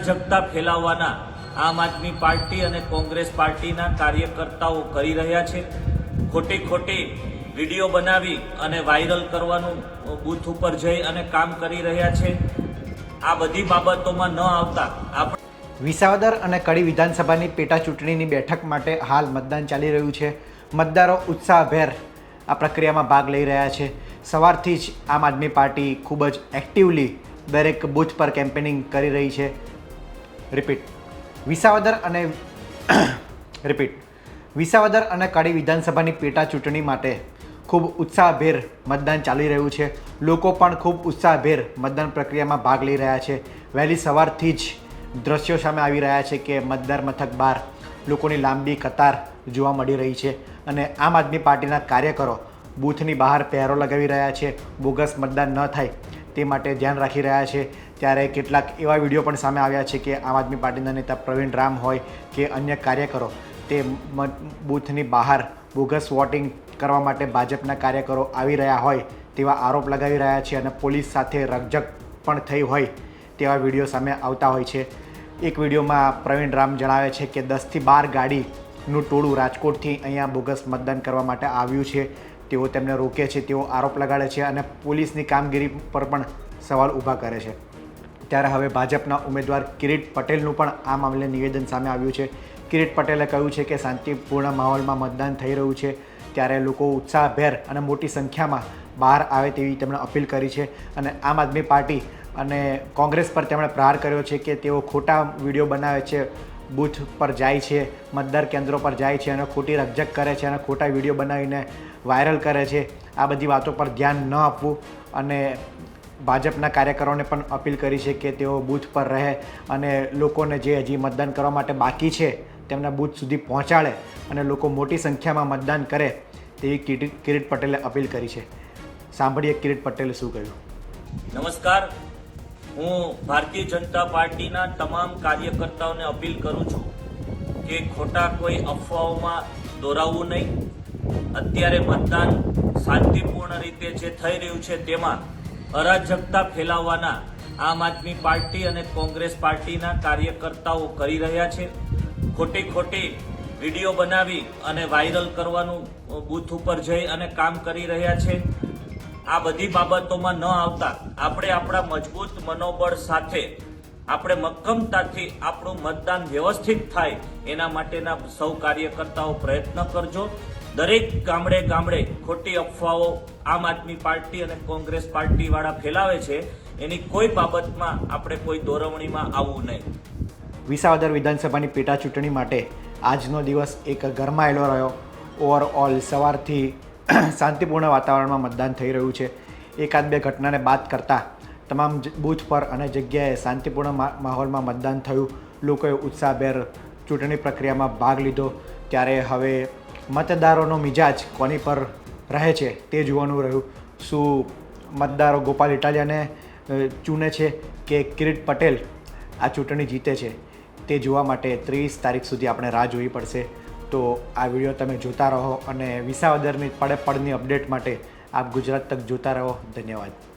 અરાજકતા ફેલાવવાના આમ આદમી પાર્ટી અને કોંગ્રેસ પાર્ટીના કાર્યકર્તાઓ કરી રહ્યા છે। ખોટી વિડીયો બનાવી અને વાયરલ કરવાનું બૂથ ઉપર જઈ અને કામ કરી રહ્યા છે। આ બધી બાબતોમાં ન આવતા વિસાવદર અને કડી વિધાનસભાની પેટા ચૂંટણીની બેઠક માટે હાલ મતદાન ચાલી રહ્યું છે। મતદારો ઉત્સાહભેર આ પ્રક્રિયામાં ભાગ લઈ રહ્યા છે। સવારથી જ આમ આદમી પાર્ટી ખૂબ જ એક્ટિવલી દરેક બૂથ પર કેમ્પેનિંગ કરી રહી છે। વિસાવદર અને કડી વિધાનસભાની પેટા ચૂંટણી માટે ખૂબ ઉત્સાહભેર મતદાન ચાલી રહ્યું છે। લોકો પણ ખૂબ ઉત્સાહભેર મતદાન પ્રક્રિયામાં ભાગ લઈ રહ્યા છે। વહેલી સવારથી જ દ્રશ્યો સામે આવી રહ્યા છે કે મતદાર મથક બહાર લોકોની લાંબી કતાર જોવા મળી રહી છે અને આમ આદમી પાર્ટીના કાર્યકરો બૂથની બહાર પહેરો લગાવી રહ્યા છે। બોગસ મતદાન ન થાય તે માટે ધ્યાન રાખી રહ્યા છે। ત્યારે કેટલાક એવા વિડીયો પણ સામે આવ્યા છે કે આમ આદમી પાર્ટીના નેતા પ્રવીણ રામ હોય કે અન્ય કાર્યકરો તે બૂથની બહાર બોગસ વોટિંગ કરવા માટે ભાજપના કાર્યકરો આવી રહ્યા હોય તેવા આરોપ લગાવી રહ્યા છે અને પોલીસ સાથે રકઝક પણ થઈ હોય તેવા વિડીયો સામે આવતા હોય છે। એક વિડીયોમાં પ્રવીણ રામ જણાવે છે કે 10થી 12 ગાડીનું ટોળું રાજકોટથી અહીંયા બોગસ મતદાન કરવા માટે આવ્યું છે। તેઓ તેમને રોકે છે, તેઓ આરોપ લગાડે છે અને પોલીસની કામગીરી પર પણ સવાલ ઊભા કરે છે। ત્યારે હવે ભાજપના ઉમેદવાર કિરીટ પટેલનું પણ આ મામલે નિવેદન સામે આવ્યું છે। કિરીટ પટેલે કહ્યું છે કે શાંતિપૂર્ણ માહોલમાં મતદાન થઈ રહ્યું છે, ત્યારે લોકો ઉત્સાહભેર અને મોટી સંખ્યામાં બહાર આવે તેવી તેમણે અપીલ કરી છે અને આમ આદમી પાર્ટી અને કોંગ્રેસ પર તેમણે પ્રહાર કર્યો છે કે તેઓ ખોટા વિડીયો બનાવે છે, બૂથ પર જાય છે, મતદાર કેન્દ્રો પર જાય છે અને ખોટી રકઝક કરે છે અને ખોટા વિડીયો બનાવીને વાયરલ કરે છે। આ બધી વાતો પર ધ્યાન ન આપવું અને ભાજપના કાર્યકરોને પણ અપીલ કરી છે કે તેઓ બૂથ પર રહે અને લોકોને જે હજી મતદાન કરવા માટે બાકી છે તેમના બૂથ સુધી પહોંચાડે અને લોકો મોટી સંખ્યામાં મતદાન કરે તેવી કિરીટ પટેલે અપીલ કરી છે। સાંભળીએ કિરીટ પટેલે શું કહ્યું। નમસ્કાર, હું ભારતીય જનતા પાર્ટીના તમામ કાર્યકર્તાઓને અપીલ કરું છું કે ખોટા કોઈ અફવાઓમાં દોરાવવું નહીં। અત્યારે મતદાન શાંતિપૂર્ણ રીતે જે થઈ રહ્યું છે તેમાં અરાજકતા ફેલાવવાના આમ આદમી પાર્ટી અને કોંગ્રેસ પાર્ટીના કાર્યકર્તાઓ કરી રહ્યા છે। ખોટી વિડીયો બનાવી અને વાયરલ કરવાનું બૂથ ઉપર જઈ અને કામ કરી રહ્યા છે। આ બધી બાબતોમાં ન આવતા આપણે આપણા મજબૂત મનોબળ સાથે આપણે મક્કમતાથી આપણું મતદાન વ્યવસ્થિત થાય એના માટેના સૌ કાર્યકર્તાઓ પ્રયત્ન કરજો। દરેક ગામડે ખોટી અફવાઓ આમ આદમી પાર્ટી અને કોંગ્રેસ પાર્ટીવાળા ફેલાવે છે એની કોઈ બાબતમાં આપણે કોઈ દોરવણીમાં આવવું નહીં। વિસાવદર વિધાનસભાની પેટા ચૂંટણી માટે આજનો દિવસ એક ગરમાયેલો રહ્યો। ઓવરઓલ સવારથી શાંતિપૂર્ણ વાતાવરણમાં મતદાન થઈ રહ્યું છે। એકાદ બે ઘટનાને બાદ કરતાં તમામ બૂથ પર અને જગ્યાએ શાંતિપૂર્ણ માહોલમાં મતદાન થયું। લોકોએ ઉત્સાહભેર ચૂંટણી પ્રક્રિયામાં ભાગ લીધો। ત્યારે હવે મતદારોનો મિજાજ કોની પર રહે છે તે જોવાનું રહ્યું। શું મતદારો ગોપાલ ઇટાલિયાને ચૂને છે કે કિરીટ પટેલ આ ચૂંટણી જીતે છે તે જોવા માટે 30 તારીખ સુધી આપણે રાહ જોવી પડશે। તો આ વિડીયો તમે જોતા રહો અને વિસાવદરની પડે પડની અપડેટ માટે આપ ગુજરાત તક જોતા રહો। ધન્યવાદ।